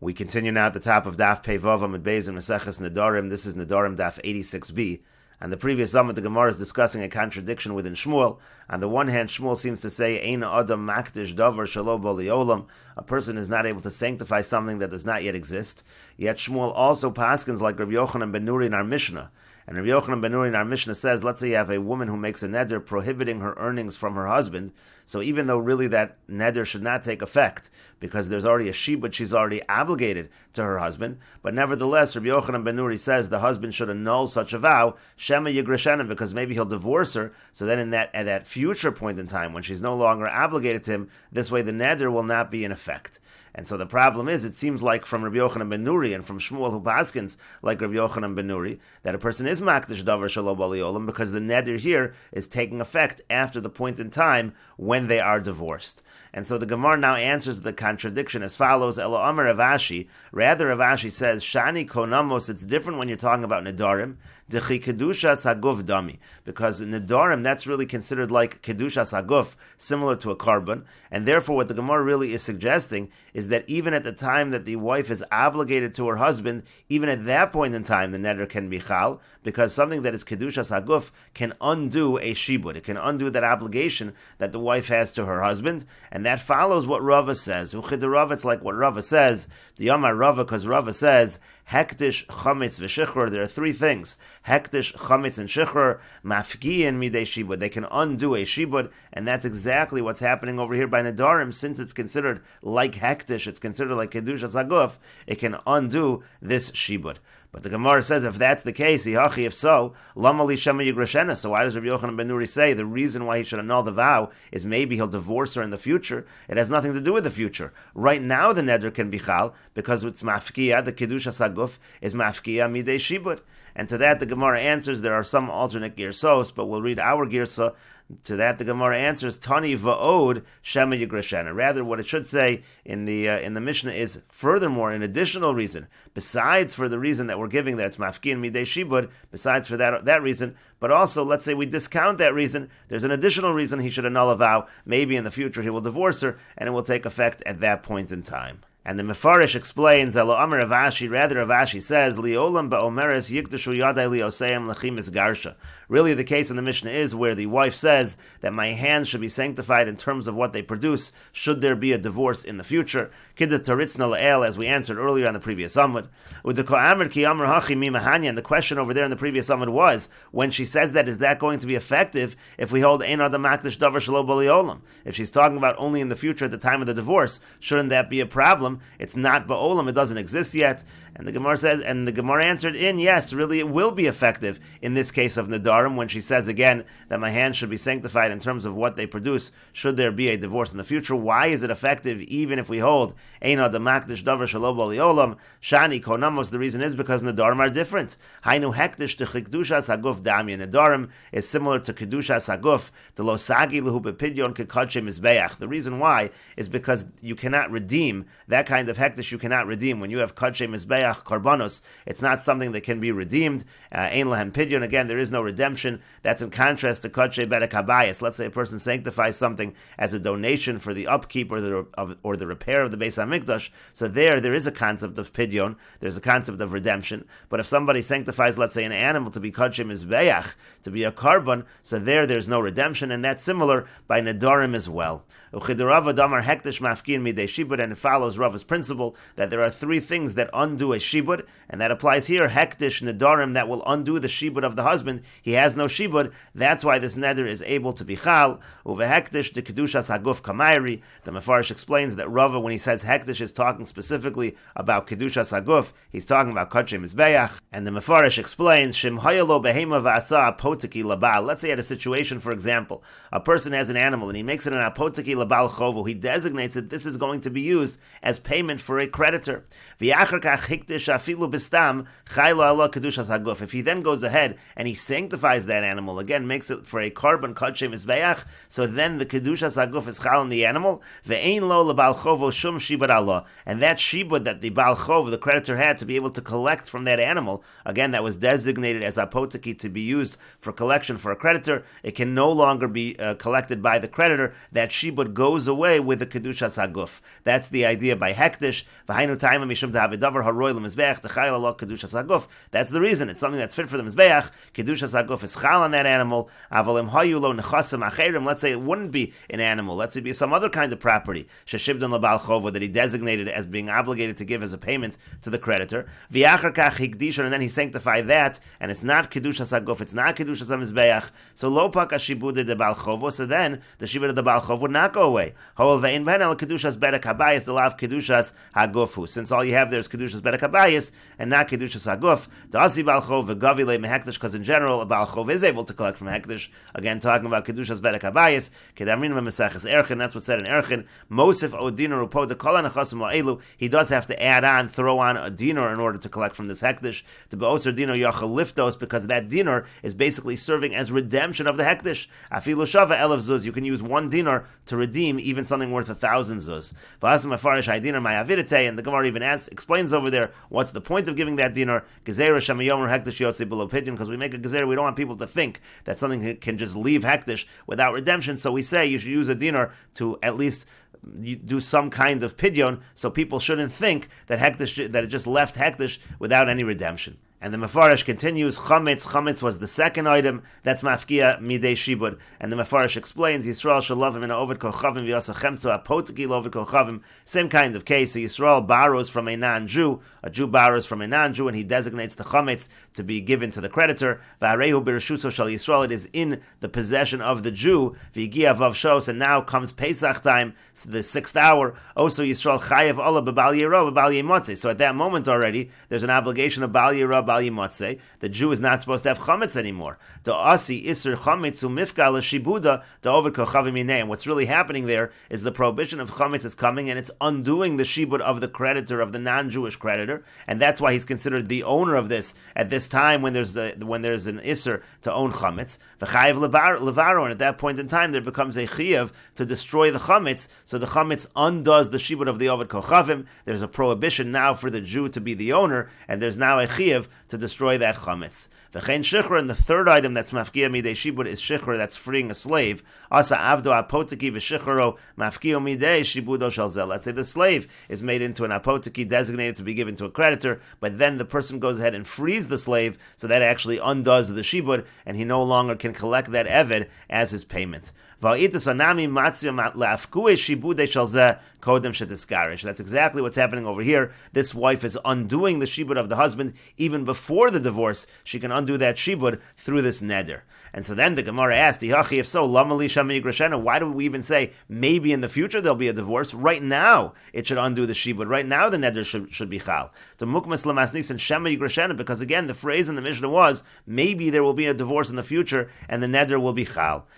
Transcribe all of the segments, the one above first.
We continue now at the top of Daf Vav Amud Beis in Meseches Nedarim. This is Nedarim Daf 86b. And the previous Amud, the Gemara is discussing a contradiction within Shmuel. On the one hand, Shmuel seems to say, Ein Adam Makdish Davar Shelo Bo Liolam. A person is not able to sanctify something that does not yet exist. Yet Shmuel also paskins like Rabbi Yochanan ben Nuri in our Mishnah. And Rabbi Yochanan ben Nuri in our Mishnah says, let's say you have a woman who makes a neder prohibiting her earnings from her husband. So even though really that neder should not take effect, because there's already a shibud, she's already obligated to her husband, but nevertheless, Rabbi Yochanan ben Nuri says the husband should annul such a vow, Shema Yigreshenim, because maybe he'll divorce her. So then at that future point in time, when she's no longer obligated to him, this way the neder will not be in effect. And so the problem is, it seems like from Rabbi Yochanan ben Nuri and from Shmuel who paskins like Rabbi Yochanan ben Nuri, that a person is makdish davar shelo bo liolam because the neder here is taking effect after the point in time when they are divorced. And so the Gemara now answers the contradiction as follows: Elo Amar Rav Ashi. Rather, Rav Ashi says, Shani konamos. It's different when you're talking about nedarim. Dechi kedushas haguf dami, because nedarim, that's really considered like kedushas haguf, similar to a carbon. And therefore, what the Gemara really is suggesting is that even at the time that the wife is obligated to her husband, even at that point in time, the neder can be chal, because something that is kedushas haguf can undo a shibud. It can undo that obligation that the wife has to her husband, and that follows what Rava says. It's like what Rava says. The Yamar Rava, because Rava says, hektish, chametz, v'shichur. There are three things: hektish, chametz, and shichur. Mafgiyin midei shibud. They can undo a shibud, and that's exactly what's happening over here by nedarim. Since it's considered like hektish, it's considered like kedushas haguf, it can undo this shibud. But the Gemara says, if that's the case, if so, lama li shema yigrashena. So why does Rabbi Yochanan ben Nuri say the reason why he should annul the vow is maybe he'll divorce her in the future? It has nothing to do with the future. Right now the neder can be chal because it's mafkiya, the kedushas haguf is mafkiya midei shibud. And to that the Gemara answers there are some alternate girsos, but we'll read our girsa. To that the Gemara answers, Tani va'od shema yigrashena. Rather, what it should say in the Mishnah is, furthermore, an additional reason, besides for the reason that we're giving that it's mafkin midei shibud, besides for that reason, but also, let's say we discount that reason, there's an additional reason he should annul a vow. Maybe in the future he will divorce her, and it will take effect at that point in time. And the Mefarish explains, Elo Amar Rav Ashi, rather Rav Ashi says, Liolam ba'omeres yikdashu yadai lioseim lechimis garsha. Really the case in the Mishnah is where the wife says that my hands should be sanctified in terms of what they produce, should there be a divorce in the future. Kidda taritzna le'el, as we answered earlier on the previous Amud. Udeko Amr ki Amr hachi mi mahanya, and the question over there in the previous Amud was, when she says that, is that going to be effective if we hold Ein Adam Makdish Davar Shelo Bo Liolam? If she's talking about only in the future at the time of the divorce, shouldn't that be a problem? It's not ba'olam, it doesn't exist yet. And the Gemara says, and the Gemara answered yes, really it will be effective in this case of nedarim, when she says again that my hands should be sanctified in terms of what they produce, should there be a divorce in the future. Why is it effective even if we hold Ein Adam Makdish Davar Shelo Bo Liolam? Shani konamos, the reason is because nedarim are different. Hainu hektish to kedushas haguf damya. Nedarim is similar to kedushas haguf, to lo sagi lehu bepidyon kekadshe mizbeach. The reason why is because you cannot redeem that kind of hektish. You cannot redeem when you have kadshe mizbeach karbanos. It's not something that can be redeemed. Ein lahem pidyon. Again, there is no redemption. That's in contrast to kadshe bedek habayis. Let's say a person sanctifies something as a donation for the upkeep or the repair of the Beis Hamikdash. So there is a concept of pidyon. There's a concept of redemption. But if somebody sanctifies, let's say, an animal to be kadshe mizbeach, to be a carbon, so there's no redemption, and that's similar by nedarim as well. And it follows Rava's principle that there are three things that undo a shibud, and that applies here. Hektish nedarim, that will undo the shibud of the husband. He has no shibud. That's why this neder is able to be chal. Uvehektish de kedushas haguf kamayri. The Mefarish explains that Rava, when he says hektish, is talking specifically about kedushas haguf. He's talking about kadshe mizbeach. And the Mefarish explains shim hayalo behema v'asa apotiki labal. Let's say at a situation, for example, a person has an animal and he makes it an apotiki labal chovu. He designates it. This is going to be used as payment for a creditor. If he then goes ahead and he sanctifies that animal, again makes it for a carbon kadshe mizbeach, so then the kedushas haguf is chal on the animal. Ve'ein lo lebal chovo shum shibud Allah, and that shibud that the bal chov, the creditor, had to be able to collect from that animal, again that was designated as apotiki to be used for collection for a creditor, it can no longer be collected by the creditor. That shibud shibud goes away with the kedushas haguf. That's the idea by hektish. That's the reason. It's something that's fit for the mizbeach. Kedushas haguf is chal on that animal. Let's say it wouldn't be an animal. Let's say it be some other kind of property. Sheshibdon lebal chovo that he designated as being obligated to give as a payment to the creditor. And then he sanctified that, and it's not kedushas haguf. It's not kedushas hamizbeach. So lo paka shibude de bal chovo. So then the shibud of the bal chov would not go away. Hol ve'in ben el kedushas bedek habayis the lav kedushas hagufu. Since all you have there is kedushas bedek habayis and not kedushas haguf, da'asi bal chov v'gavi le mehektish, because in general a bal chov is able to collect from hektish. Again, talking about kedushas bedek habayis. Kedamrin v'meseches erchin. That's what's said in erchin. Mosif odinor upo de kol hanechasim ha'elu. He does have to add on, throw on a dinar in order to collect from this hektish. The be'oser dinar yachal liftos, because that dinar is basically serving as redemption of the hektish. Afilu shava elav zuz. You can use one dinar to redeem even something worth 1,000 zuz. And the Gemara even explains over there what's the point of giving that dinar. Because we make a gezerah, we don't want people to think that something can just leave hektish without redemption. So we say you should use a dinar to at least do some kind of pidyon, so people shouldn't think that it just left hektish without any redemption. And the Mefarish continues, Chametz was the second item, that's mafkia midei shibud. And the Mefarish explains, Yisrael shalavim in ovid kochavim v'yasa chemtzo apotiki lovid kochavim. Same kind of case. So Yisrael borrows from a non-Jew, a Jew borrows from a non-Jew, and he designates the chametz to be given to the creditor. V'arehu b'reshuso shal Yisrael, it is in the possession of the Jew. V'yigia vav shos, and now comes Pesach time, so the 6th hour. Also Yisrael chayev Allah b'bal yiro b'bal yimotze. So at that moment already, there's an obligation of bal yiro. The Jew is not supposed to have chametz anymore. And what's really happening there is the prohibition of chametz is coming, and it's undoing the shibud of the creditor, of the non-Jewish creditor, and that's why he's considered the owner of this at this time when there's an isser to own chametz. And at that point in time, there becomes a chiyav to destroy the chametz, so the chametz undoes the shibud of the ovid kochavim. There's a prohibition now for the Jew to be the owner, and there's now a chiyav to destroy that chametz. V'chein shichur, and the third item that's mafkia midei shibud is shichur, that's freeing a slave. Asa avdo apotiki v'shichuro mafkia midei shibudo shalzel. Let's say the slave is made into an apotiki designated to be given to a creditor, but then the person goes ahead and frees the slave, so that actually undoes the shibud, and he no longer can collect that eved as his payment. That's exactly what's happening over here. This wife is undoing the shibud of the husband even before the divorce. She can undo that shibud through this neder. And so then the Gemara asked, if so, why do we even say maybe in the future there'll be a divorce? Right now it should undo the shibud. Right now the neder should be chal. Because again, the phrase in the Mishnah was maybe there will be a divorce in the future and the neder will be chal.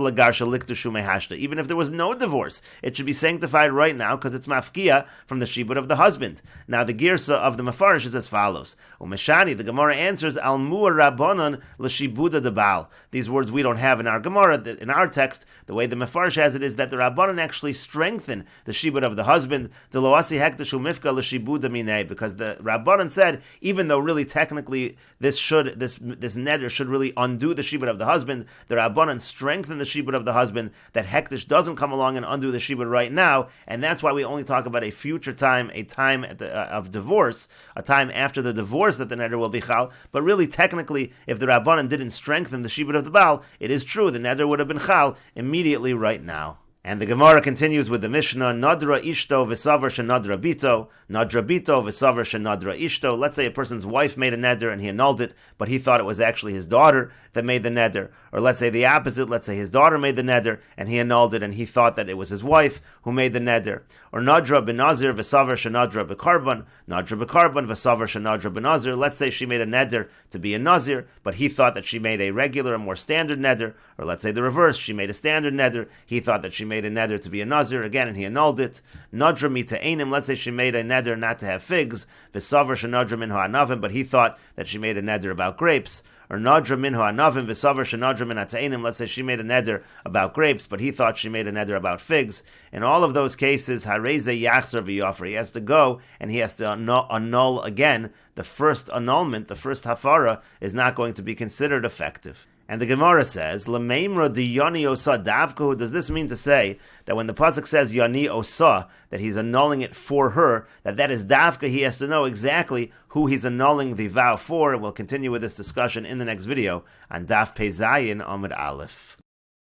Even if there was no divorce, it should be sanctified right now because it's mafkia from the shibud of the husband. Now the girsa of the Mefarish is as follows. Umeshani, the Gemara answers, Al mu'ar rabbanon l'shibuda de baal. These words we don't have in our Gemara. In our text, the way the Mefarish has it is that the rabbanon actually strengthen the shibud of the husband. Deloasi hekdashu mifka l'shibuda minei, because the rabbanon said, even though really technically this neder should really undo the shibud of the husband, the rabbanon strengthen the shibud of the husband, that hektish doesn't come along and undo the shibud right now, and that's why we only talk about a future time, a time of divorce, a time after the divorce that the neder will be chal. But really, technically, if the rabbanon didn't strengthen the shibud of the baal, it is true the neder would have been chal immediately right now. And the Gemara continues with the Mishnah, Nadra ishto v'savar shenadra bito, nadra bito v'savar shenadra ishto. Let's say a person's wife made a neder and he annulled it, but he thought it was actually his daughter that made the neder. Or let's say the opposite, let's say his daughter made the neder and he annulled it and he thought that it was his wife who made the neder. Or nadra b'nazir v'savar shenadra b'karban, nadra b'karban v'savar shenadra b'nazir. Let's say she made a neder to be a nazir, but he thought that she made a regular, a more standard neder. Or let's say the reverse, she made a standard neder, he thought that she made a neder to be a nazir again, and he annulled it. Nadra mita einim. Let's say she made a neder not to have figs. V'savar shenadra minho anavim, but he thought that she made a neder about grapes. Or nadra minho anavim v'savar shenadra min ateinim. Let's say she made a neder about grapes, but he thought she made a neder about figs. In all of those cases, hareze yachzer v'yofer. He has to go and he has to annul again. The first annulment, the first hafara, is not going to be considered effective. And the Gemara says, L'meimra di Yoni Osa Davku. Does this mean to say that when the pasuk says Yoni Osa, that he's annulling it for her, that is Davka? He has to know exactly who he's annulling the vow for. And we'll continue with this discussion in the next video on Daf Pei Zayin Amud Aleph.